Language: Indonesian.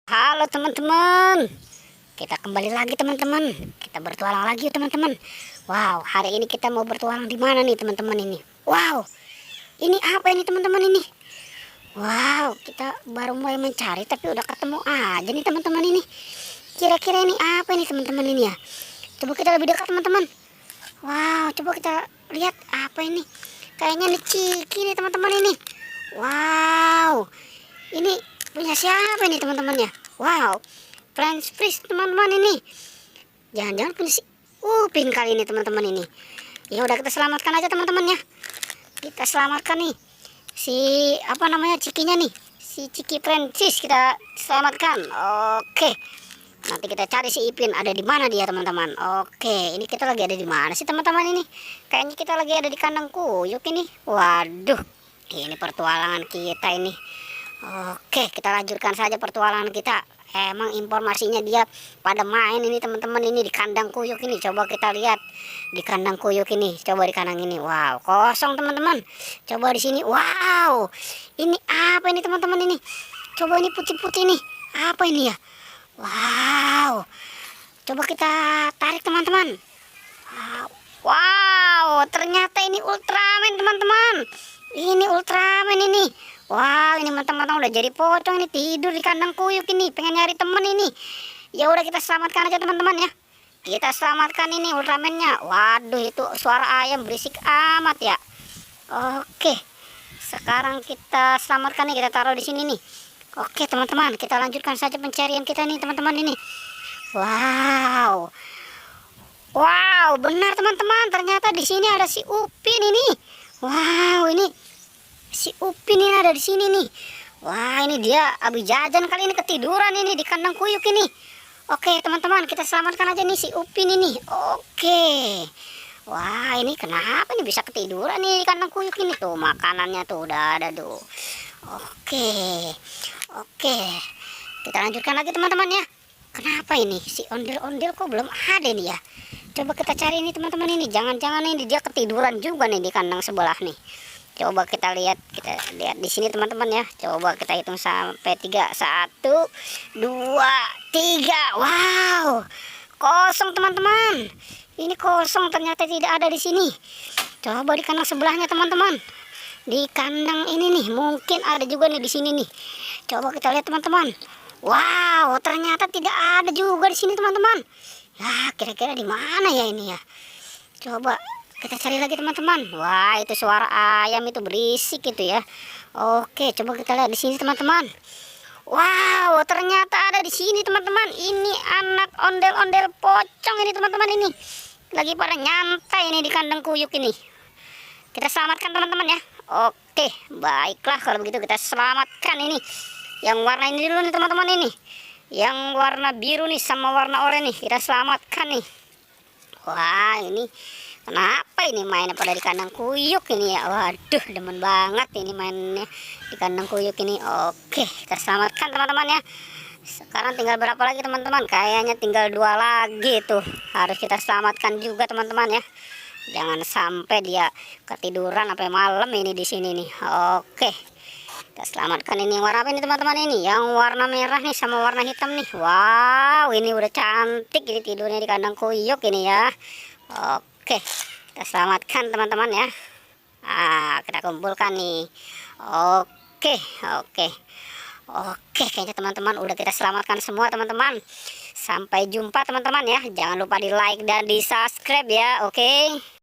Halo teman-teman, kita kembali lagi teman-teman. Kita bertualang lagi yuk teman-teman. Wow, hari ini kita mau bertualang di mana nih teman-teman ini? Wow, ini apa ini teman-teman ini? Wow, kita baru mulai mencari tapi udah ketemu aja nih teman-teman ini. Kira-kira ini apa ini teman-teman ini ya? Coba kita lebih dekat teman-teman. Wow, coba kita lihat apa ini? Kayaknya ini ciki nih teman-teman ini. Wow, ini punya siapa ini teman-teman ya? Wow, French fries teman-teman ini. Jangan-jangan punya si Upin kali ini teman-teman ini. Ya udah kita selamatkan aja teman-teman ya. Kita selamatkan nih si apa namanya cikinya nih. Si Ciki Prancis kita selamatkan. Oke. Nanti kita cari si Ipin ada di mana dia teman-teman. Oke, ini kita lagi ada di mana sih teman-teman ini? Kayaknya kita lagi ada di kandang kuyuk ini. Waduh, ini pertualangan kita ini. Oke, kita lanjutkan saja pertualangan kita. Emang informasinya dia pada main ini teman-teman ini di kandang kuyuk ini. Coba kita lihat di kandang kuyuk ini. Coba di kandang ini. Wow, kosong teman-teman. Coba di sini. Wow, ini apa ini teman-teman ini? Coba ini putih-putih nih. Apa ini ya? Wow, coba kita tarik teman-teman. Wow, ternyata ini Ultraman teman-teman. Ini Ultraman ini. Wow, ini teman-teman udah jadi pocong ini, tidur di kandang kuyuk ini, pengen nyari temen ini. Ya udah kita selamatkan aja teman-teman ya. Kita selamatkan ini Ultramannya. Waduh, itu suara ayam berisik amat ya. Oke, sekarang kita selamatkan nih, kita taruh di sini nih. Oke teman-teman, kita lanjutkan saja pencarian kita nih teman-teman ini. Wow, wow, benar teman-teman, ternyata di sini ada si Upin ini. Wow, ini si Upin ini ada di sini nih. Wah, ini dia abis jajan kali ini, ketiduran ini di kandang kuyuk ini. Oke teman-teman, kita selamatkan aja nih si Upin ini. Oke. Wah, ini kenapa nih bisa ketiduran nih di kandang kuyuk ini? Tuh makanannya tuh udah ada tuh. Oke, kita lanjutkan lagi teman-teman ya. Kenapa ini si ondel-ondel kok belum ada nih ya? Coba kita cari ini teman-teman ini. Jangan-jangan ini dia ketiduran juga nih di kandang sebelah nih. Coba kita lihat di sini teman-teman ya. Coba kita hitung sampai 3. 1, 2, 3. Wow, kosong teman-teman. Ini kosong, ternyata tidak ada di sini. Coba di kandang sebelahnya teman-teman. Di kandang ini nih, mungkin ada juga nih di sini nih. Coba kita lihat teman-teman. Wow, ternyata tidak ada juga di sini teman-teman. Ya, kira-kira di mana ya ini ya? Coba kita cari lagi teman-teman. Wah, itu suara ayam itu berisik itu ya. Oke, coba kita lihat di sini teman-teman. Wow, ternyata ada di sini teman-teman. Ini anak ondel-ondel pocong ini teman-teman ini. Lagi pada nyantai ini di kandang kuyuk ini. Kita selamatkan teman-teman ya. Oke, baiklah kalau begitu kita selamatkan ini. Yang warna ini dulu nih teman-teman ini. Yang warna biru nih sama warna oranye nih. Kita selamatkan nih. Wah, ini kenapa ini mainnya pada di kandang kuyuk ini ya? Waduh, demen banget ini mainnya di kandang kuyuk ini. Oke, kita selamatkan teman-teman ya. Sekarang tinggal berapa lagi teman-teman? Kayaknya tinggal 2 lagi tuh. Harus kita selamatkan juga teman-teman ya. Jangan sampai dia ketiduran sampai malam ini di sini nih. Oke, kita selamatkan ini. Warna apa ini teman-teman ini? Yang warna merah nih sama warna hitam nih. Wow, ini udah cantik ini tidurnya di kandang kuyuk ini ya. Oke, kita selamatkan teman-teman ya. Kita kumpulkan nih. Oke, kayaknya teman-teman udah kita selamatkan semua teman-teman. Sampai jumpa teman-teman ya. Jangan lupa di like dan di subscribe ya. Oke.